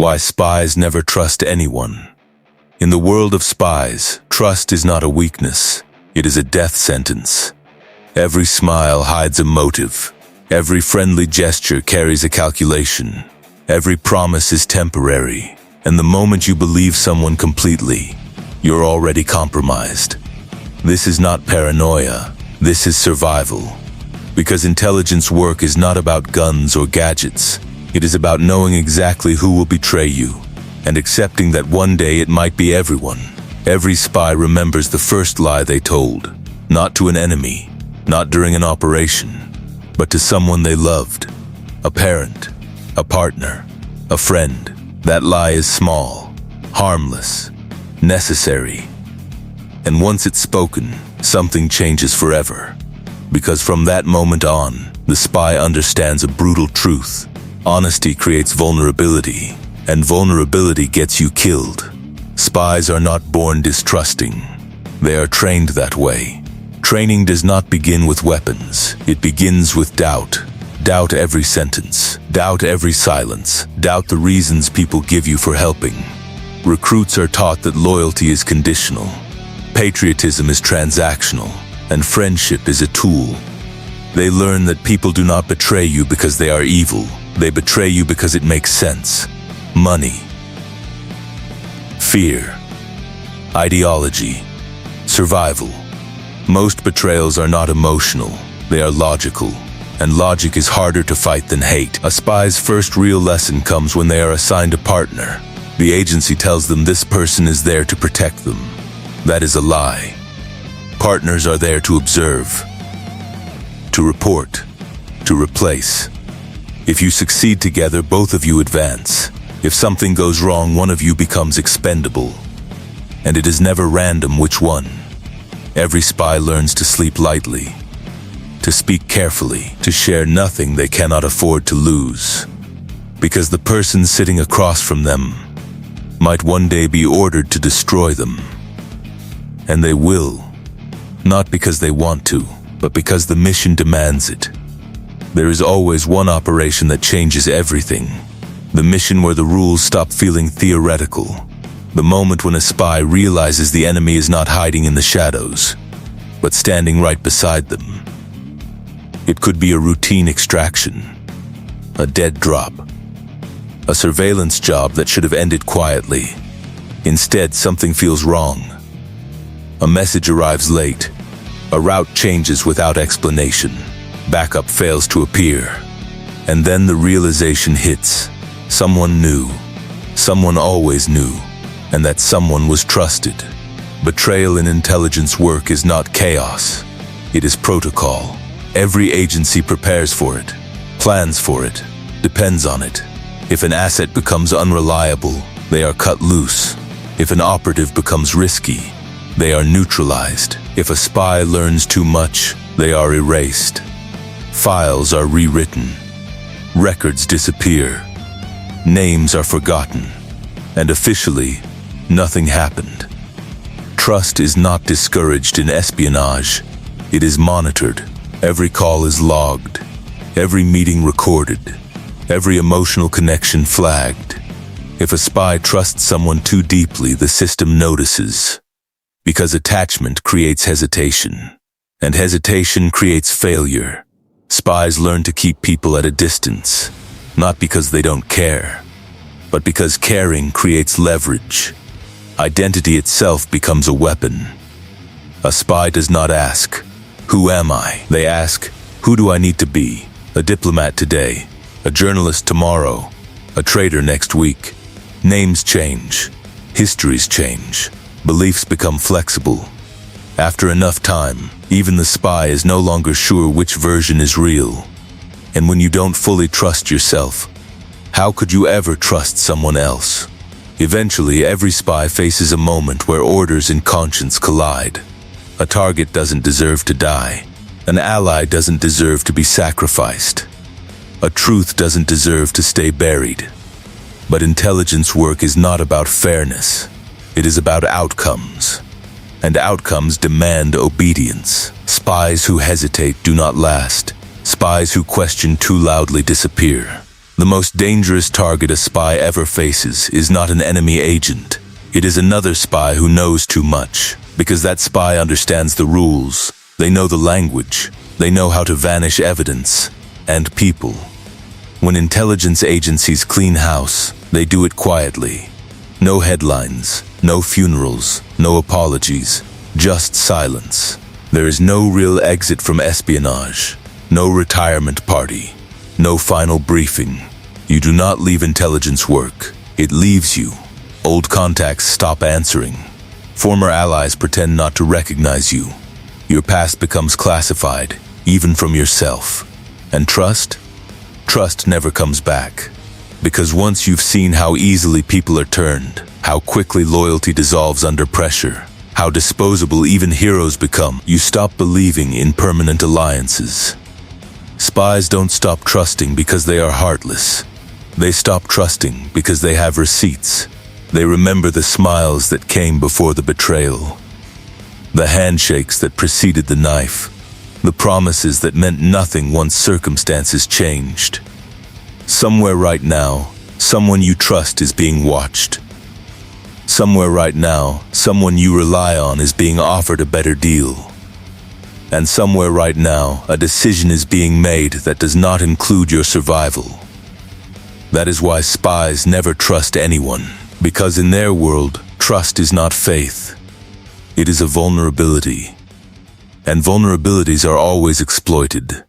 Why spies never trust anyone. In the world of spies, trust is not a weakness, it is a death sentence. Every smile hides a motive. Every friendly gesture carries a calculation. Every promise is temporary, and the moment you believe someone completely, you're already compromised. This is not paranoia, this is survival. Because intelligence work is not about guns or gadgets. It is about knowing exactly who will betray you, and accepting that one day it might be everyone. Every spy remembers the first lie they told, not to an enemy, not during an operation, but to someone they loved. A parent, a partner, a friend. That lie is small, harmless, necessary. And once it's spoken, something changes forever. Because from that moment on, the spy understands a brutal truth. Honesty creates vulnerability, and vulnerability gets you killed. Spies are not born distrusting. They are trained that way. Training does not begin with weapons. It begins with doubt. Doubt every sentence. Doubt every silence. Doubt the reasons people give you for helping. Recruits are taught that loyalty is conditional. Patriotism is transactional, and friendship is a tool. They learn that people do not betray you because they are evil. They betray you because it makes sense. Money, fear, ideology, survival. Most betrayals are not emotional, they are logical. And logic is harder to fight than hate. A spy's first real lesson comes when they are assigned a partner. The agency tells them this person is there to protect them. That is a lie. Partners are there to observe, to report, to replace. If you succeed together, both of you advance. If something goes wrong, one of you becomes expendable. And it is never random which one. Every spy learns to sleep lightly, to speak carefully, to share nothing they cannot afford to lose. Because the person sitting across from them might one day be ordered to destroy them. And they will, not because they want to, but because the mission demands it. There is always one operation that changes everything. The mission where the rules stop feeling theoretical. The moment when a spy realizes the enemy is not hiding in the shadows, but standing right beside them. It could be a routine extraction, a dead drop, a surveillance job that should have ended quietly. Instead, something feels wrong. A message arrives late. A route changes without explanation. Backup fails to appear. And then the realization hits. Someone knew. Someone always knew. And that someone was trusted. Betrayal in intelligence work is not chaos. It is protocol. Every agency prepares for it, plans for it, depends on it. If an asset becomes unreliable, they are cut loose. If an operative becomes risky, they are neutralized. If a spy learns too much, they are erased. Files are rewritten. Records disappear. Names are forgotten. And officially, nothing happened. Trust is not discouraged in espionage. It is monitored. Every call is logged. Every meeting recorded. Every emotional connection flagged. If a spy trusts someone too deeply, the system notices. Because attachment creates hesitation, and hesitation creates failure. Spies learn to keep people at a distance, not because they don't care, but because caring creates leverage. Identity itself becomes a weapon. A spy does not ask, "Who am I?" They ask, "Who do I need to be?" A diplomat today, a journalist tomorrow, a traitor next week. Names change, histories change. Beliefs become flexible. After enough time, even the spy is no longer sure which version is real. And when you don't fully trust yourself, how could you ever trust someone else? Eventually, every spy faces a moment where orders and conscience collide. A target doesn't deserve to die. An ally doesn't deserve to be sacrificed. A truth doesn't deserve to stay buried. But intelligence work is not about fairness. It is about outcomes. And outcomes demand obedience. Spies who hesitate do not last. Spies who question too loudly disappear. The most dangerous target a spy ever faces is not an enemy agent. It is another spy who knows too much, because that spy understands the rules. They know the language. They know how to vanish evidence and people. When intelligence agencies clean house, they do it quietly. No headlines, no funerals, no apologies, just silence. There is no real exit from espionage, no retirement party, no final briefing. You do not leave intelligence work. It leaves you. Old contacts stop answering. Former allies pretend not to recognize you. Your past becomes classified, even from yourself. And trust? Trust never comes back. Because once you've seen how easily people are turned, how quickly loyalty dissolves under pressure, how disposable even heroes become, you stop believing in permanent alliances. Spies don't stop trusting because they are heartless. They stop trusting because they have receipts. They remember the smiles that came before the betrayal, the handshakes that preceded the knife, the promises that meant nothing once circumstances changed. Somewhere right now, someone you trust is being watched. Somewhere right now, someone you rely on is being offered a better deal. And somewhere right now, a decision is being made that does not include your survival. That is why spies never trust anyone, because in their world, trust is not faith. It is a vulnerability. And vulnerabilities are always exploited.